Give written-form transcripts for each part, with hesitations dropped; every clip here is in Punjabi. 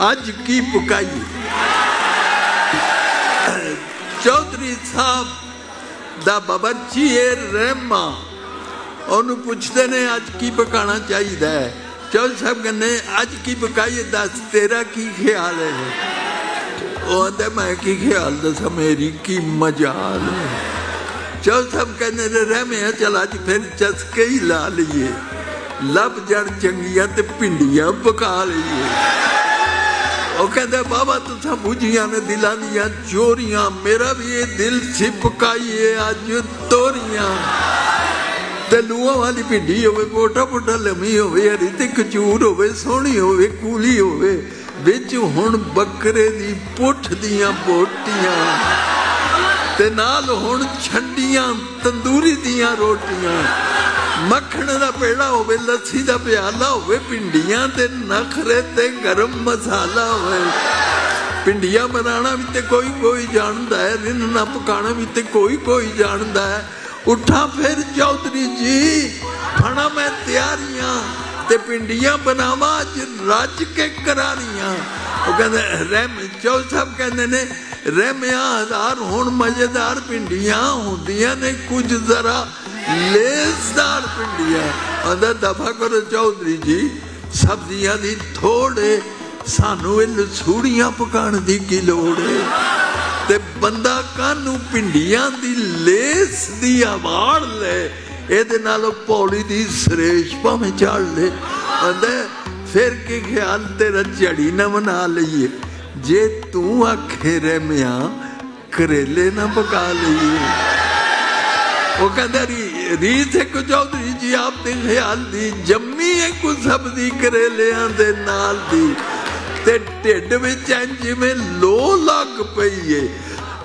अज की पकाई। चौधरी साहब दा बाबरची रहमा ਉਹਨੂੰ ਪੁੱਛਦੇ ਨੇ ਅੱਜ ਕੀ ਪਕਾਉਣਾ ਚਾਹੀਦਾ ਹੈ। ਚੌਧਰੀ ਸਾਹਿਬ ਕਹਿੰਦੇ ਅੱਜ ਕੀ ਪਕਾਈਏ, ਦੱਸ ਤੇਰਾ ਕੀ ਖਿਆਲ ਹੈ। ਉਹ ਆਂਦਾ ਮੈਂ ਕੀ ਖਿਆਲ ਦੱਸਾਂ, ਮੇਰੀ ਕੀ ਮਜਾਲ ਹੈ। ਚੌਧਰੀ ਸਾਹਿਬ ਕਹਿੰਦੇ ਨੇ ਰਹਿਮਿਆ ਚੱਲ ਅੱਜ ਫਿਰ ਚਸਕੇ ਹੀ ਲਾ ਲਈਏ, ਲੱਭ ਜੜ ਚੰਗੀਆਂ ਤੇ ਭਿੰਡੀਆਂ ਪਕਾ ਲਈਏ। ਉਹ ਕਹਿੰਦਾ ਬਾਬਾ ਤੁਸਾਂ ਬੁਝੀਆਂ ਨੇ ਦਿਲਾਂ ਦੀਆਂ ਚੋਰੀਆਂ, ਮੇਰਾ ਵੀ ਇਹ ਦਿਲ ਸੀ ਪਕਾਈਏ ਅੱਜ ਤੋਰੀਆਂ। ਤੇ ਲੂਹਾਂ ਵਾਲੀ ਭਿੰਡੀ ਹੋਵੇ, ਮੋਟਾ ਮੋਟਾ ਲੰਮੀ ਹੋਵੇ, ਹਰੀ ਤੇ ਕਚੂਰ ਹੋਵੇ, ਸੋਹਣੀ ਹੋਵੇ, ਕੂਲੀ ਹੋਵੇ, ਵਿੱਚ ਹੁਣ ਬੱਕਰੇ ਦੀ ਪੁੱਠ ਦੀਆਂ ਬੋਟੀਆਂ ਤੇ ਨਾਲ ਹੁਣ ਛੰਡੀਆਂ ਤੰਦੂਰੀ ਦੀਆਂ ਰੋਟੀਆਂ, ਮੱਖਣ ਦਾ ਪੇੜਾ ਹੋਵੇ, ਲੱਸੀ ਦਾ ਪਿਆਲਾ ਹੋਵੇ, ਭਿੰਡੀਆਂ ਤੇ ਨਖਰੇ ਤੇ ਗਰਮ ਮਸਾਲਾ ਹੋਵੇ। ਭਿੰਡੀਆਂ ਬਣਾਉਣਾ ਵੀ ਤੇ ਕੋਈ ਕੋਈ ਜਾਣਦਾ ਹੈ, ਰਿੰਨ੍ਹਣਾ ਪਕਾਉਣਾ ਵੀ ਤੇ ਕੋਈ ਕੋਈ ਜਾਣਦਾ ਹੈ। उठा फिर चौधरी जी फड़ा मैं तैयारियां ते पिंडियां बनावा अज रज के करारियां। चौधरी साहब कहते ने रहमिया हज़ार हुण मजेदार पिंडियां होंदियां ने कुछ जरा लेसदार पिंडियां। आंदा दफा करो चौधरी जी, सब्जियां दी थोड़े सानू लसूड़ियां पकाने दी की लोड़ है। ਤੇ ਬੰਦਾ ਕਾਹਨੂੰ ਭਿੰਡੀਆਂ ਦੀ ਲੇਸ ਦੀ ਆਵਾੜ ਲੈ, ਇਹਦੇ ਨਾਲੋਂ ਪੌੜੀ ਦੀ ਸਰੇਸ਼ ਭਾਵੇਂ ਝਾੜ ਲੈ। ਆਂਦਾ ਫਿਰ ਕੀ ਖਿਆਲ ਤੇਰਾ ਝੜੀ ਨਾ ਬਣਾ ਲਈਏ, ਜੇ ਤੂੰ ਆਖੇ ਰਹਿਮਿਆ ਕਰੇਲੇ ਨਾ ਪਕਾ ਲਈਏ। ਉਹ ਕਹਿੰਦਾ ਰੀਤ ਹੈ ਕੋ ਚੌਧਰੀ ਜੀ ਆਪ ਦੇ ਖਿਆਲ ਦੀ, ਜੰਮੀ ਹੈ ਕੋ ਸਬਜ਼ੀ ਕਰੇਲਿਆਂ ਦੇ ਨਾਲ ਦੀ, ਤੇ ਢਿੱਡ ਵਿੱਚ ਜਿਵੇਂ ਲੋ ਲੱਗ ਪਈ ਏ।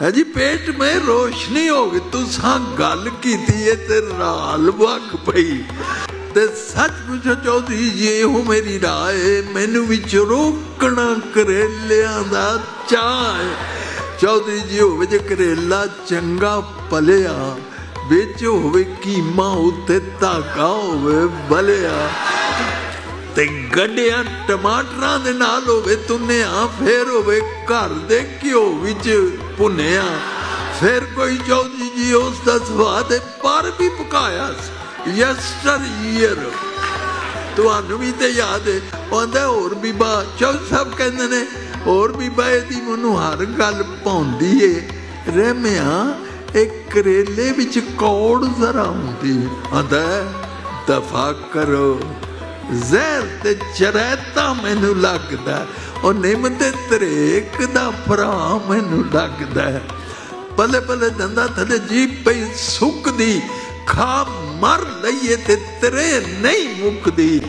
ਹਾਂਜੀ ਪੇਟ ਮੈਂ ਰੋਸ਼ਨੀ ਹੋ ਗਈ, ਤੁਸਾਂ ਗੱਲ ਕੀਤੀ ਏ ਤੇ ਰਾਲ ਵਗ ਪਈ। ਤੇ ਸੱਚ ਪੁੱਛੋ ਚੌਧਰੀ ਜੀ ਇਹੋ ਮੇਰੀ ਰਾਏ, ਮੈਨੂੰ ਵਿੱਚ ਰੋਕਣਾ ਕਰੇਲਿਆਂ ਦਾ ਚਾਅ ਏ। ਚੌਧਰੀ ਜੀ ਹੋਵੇ ਜੇ ਕਰੇਲਾ ਚੰਗਾ ਪਲਿਆ, ਵਿੱਚ ਹੋਵੇ ਕੀਮਾ ਉੱਤੇ ਧਾਗਾ ਹੋਵੇ ਬਲਿਆ, ਤੇ ਗੱਡਿਆਂ ਟਮਾਟਰਾਂ ਦੇ ਨਾਲ ਹੋਵੇ ਤੁੰਨਿਆ, ਫੇਰ ਹੋਵੇ ਘਰ ਦੇ ਘਿਓ ਵਿੱਚ ਭੁੰਨਿਆ, ਫਿਰ ਕੋਈ ਚੌਧਰੀ ਜੀ ਉਸ ਦਾ ਸਵਾਦ ਪਰ ਵੀ ਪਕਾਇਆ ਯਸਟਰ ਈਅਰ। ਤੁਹਾਨੂੰ ਵੀ ਤੇ ਯਾਦ ਹੈ। ਆਉਂਦਾ ਹੋਰ ਬੀਬਾ, ਚੌਧਰੀ ਸਾਹਿਬ ਕਹਿੰਦੇ ਨੇ ਹੋਰ ਬੀਬਾ ਇਹਦੀ ਮੈਨੂੰ ਹਰ ਗੱਲ ਪਾਉਂਦੀ ਏ, ਰਹਿਮਿਆ ਇਹ ਕਰੇਲੇ ਵਿੱਚ ਕੌੜ ਜ਼ਰਾ ਹੁੰਦੀ। ਆਂਦਾ ਦਫਾ ਕਰੋ, ਜ਼ਹਿਰ ਤੇ ਚਰੈਤਾ ਮੈਨੂੰ ਲੱਗਦਾ, ਉਹ ਨਿੰਮ ਤੇ ਤਰੇਕ ਦਾ ਭਰਾ ਮੈਨੂੰ ਲੱਗਦਾ। ਪਲੇ ਪਲੇ ਦੰਦਾਂ ਥੱਲੇ ਜੀਭ ਪਈ ਸੁੱਕਦੀ, ਖਾ ਮਰ ਲਈਏ ਤੇ ਤਰੇ ਨਹੀਂ ਮੁੱਕਦੀ।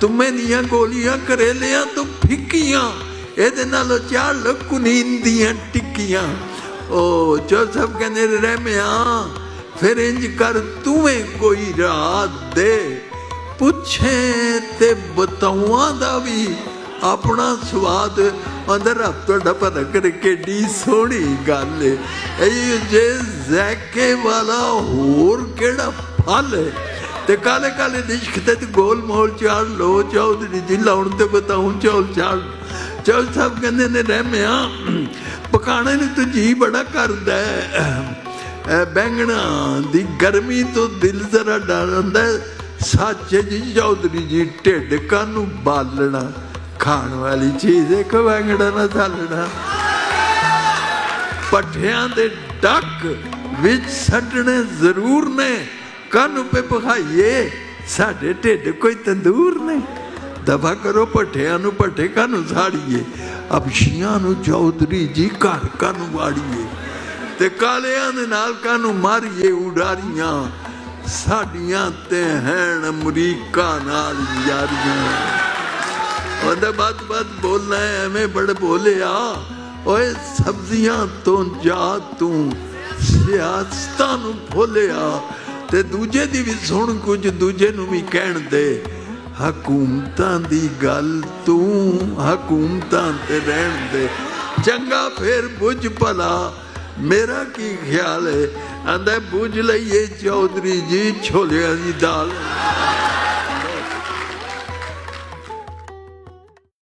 ਤੁਮੇ ਦੀਆਂ ਗੋਲੀਆਂ ਕਰੇਲਿਆਂ ਤੋਂ ਫਿੱਕੀਆਂ, ਇਹਦੇ ਨਾਲੋਂ ਚਾਲ ਕੁਨੀਨ ਦੀਆਂ ਟਿੱਕੀਆਂ। ਉਹ ਚੌਧਰੀ ਸਾਹਿਬ ਕਹਿੰਦੇ ਰਹਿਮਿਆ ਫਿਰ ਇੰਝ ਕਰ ਤੂੰ ਕੋਈ ਰਾਤ ਦੇ, ਪੁੱਛੇ ਤੇ ਬਤਾਊਆਂ ਦਾ ਵੀ ਆਪਣਾ ਸਵਾਦ। ਅੰਦਰ ਰੱਬ ਤੁਹਾਡਾ ਭਲਾ ਕਰੇ, ਕਿੱਡੀ ਸੋਹਣੀ ਗੱਲ ਹੈ ਇਹ, ਜੇ ਜ਼ੈਕੇ ਵਾਲਾ ਹੋਰ ਕਿਹੜਾ ਫਲ ਹੈ। ਤੇ ਕਾਲੇ ਕਾਲੇ ਲਿਸ਼ਕ ਤੇ ਗੋਲ ਮੋਲ ਚਾੜ ਲੋ ਚੌਧਰੀ ਜੀ, ਲਾਉਣ ਤੇ ਬਤਾਊ ਚੌਲ ਚਾੜ। ਚੌਧਰੀ ਸਾਹਿਬ ਕਹਿੰਦੇ ਨੇ ਰਹਿਮਿਆ ਪਕਾਣੇ ਨੂੰ ਤਾਂ ਜੀ ਬੜਾ ਕਰਦਾ ਹੈ, ਬੈਂਗਣਾ ਦੀ ਗਰਮੀ ਤੋਂ ਦਿਲ ਜ਼ਰਾ ਡਰ ਹੁੰਦਾ। ਸੱਚ ਜੀ ਚੌਧਰੀ ਜੀ ਢਿੱਡ ਕਾਹਨੂੰ ਬਾਲਣਾ, ਖਾਣ ਵਾਲੀ ਚੀਜ਼ ਇੱਕ ਬੈਂਗਣਾ ਨਾ ਸਾਲਣਾ। ਪੱਠਿਆਂ ਦੇ ਡੱਕ ਵਿੱਚ ਛੱਡਣੇ ਜ਼ਰੂਰ ਨੇ, ਕਾਹਨੂੰ ਪੇ ਪਖਾਈਏ ਸਾਡੇ ਢਿੱਡ ਕੋਈ ਤੰਦੂਰ ਨੇ। ਦਫਾ ਕਰੋ ਪੱਠਿਆਂ ਨੂੰ, ਪੱਠੇ ਕਾਹਨੂੰ ਸਾੜੀਏ, ਅਬਸ਼ੀਆਂ ਨੂੰ ਚੌਧਰੀ ਜੀ ਘਰ ਕਾਹਨੂੰ ਵਾੜੀਏ, ਤੇ ਕਾਲਿਆਂ ਦੇ ਨਾਲ ਕਾਹਨੂੰ ਮਾਰੀਏ ਉਡਾਰੀਆਂ, ਸਾਡੀਆਂ ਤੇ ਹੈਣ ਅਮਰੀਕਾ ਨਾਲ ਯਾਰੀਆਂ। ਉਹਦਾ ਬਾਤ ਬਾਤ ਬੋਲਣਾ ਐਵੇਂ ਬੜੇ ਬੋਲਿਆ, ਓਏ ਸਬਜ਼ੀਆਂ ਤੋਂ ਜਾ ਤੂੰ ਸਿਆਸਤਾਂ ਨੂੰ ਭੁੱਲਿਆ, ਤੇ ਦੂਜੇ ਦੀ ਵੀ ਸੁਣ ਕੁਝ ਦੂਜੇ ਨੂੰ ਵੀ ਕਹਿਣ ਦੇ। ਹਕੂਮਤਾਂ ਦੀ ਗੱਲ ਤੂੰ ਹਕੂਮਤਾਂ ਤੇ ਰਹਿਣ ਦੇ, ਚੰਗਾ ਫਿਰ ਬੁੱਝ ਭਲਾ ਮੇਰਾ ਕੀ ਖਿਆਲ ਹੈ। ਆਂਦਾ ਬੁੱਝ ਲਈਏ ਚੌਧਰੀ ਜੀ ਛੋਲਿਆਂ ਦੀ ਦਾਲ।